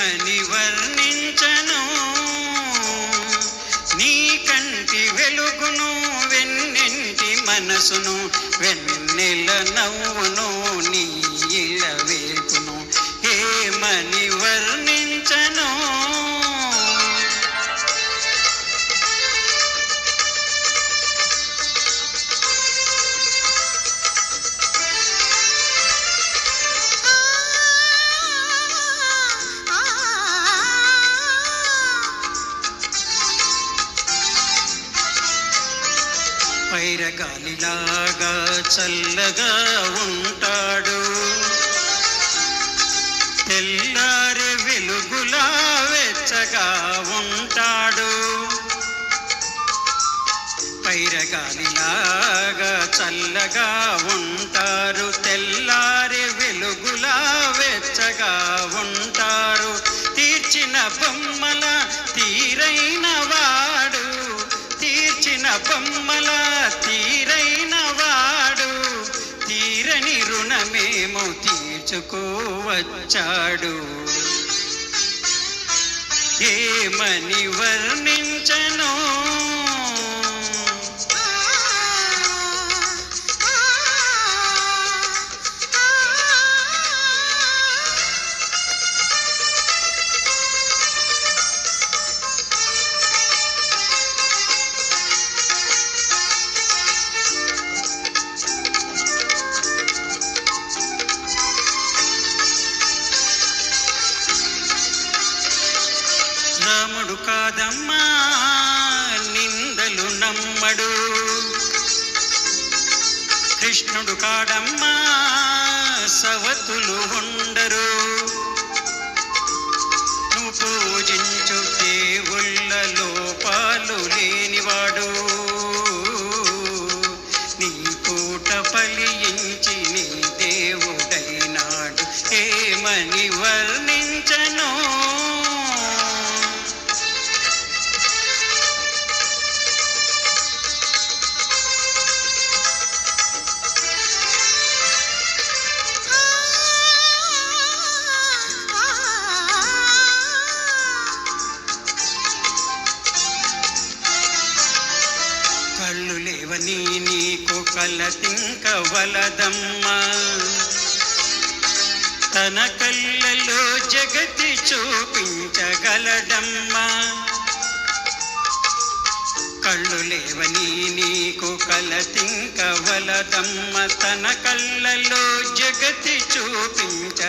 ఏమని వర్ణించను నీ కంటి వెలుగును వెన్నెంటి మనసును వెన్నెల నవ్వును నీ ఇల వేపును ఏమని వర్ణించను పైరగాలిలాగా చల్లగా ఉంటాడు తెల్లారి వెలుగులా వెచ్చగా ఉంటాడు పైరగాలిలాగా చల్లగా ఉంటారు తెల్లారి వెలుగులా వెచ్చగా ఉంటారు తీర్చిన బొమ్మల తీరైన వాడు తీర్చిన బొమ్మల తీరైన వాడు తీరని రుణమేమో తీర్చుకోవచ్చాడు ఏమని వర్ణించను రాముడు కాదమ్మా నిందలు నమ్మడు కృష్ణుడు కాడమ్మా సవతులు ఉండరు నువ్వు పూజించు దేవుళ్ళ లోపాలు లేనివాడు నీ పూట ఫలించి నీ దేవుడైనాడు ఏమని వర్ణించను కళ్ళు లేవని నీకు కలతింక వలదమ్మా తన కళ్ళలో జగతి చూపించగలడమ్మా కళ్ళు లేవని నీకు కలతింక వలదమ్మ తన కళ్ళలో జగతి చూపించగలడమ్మా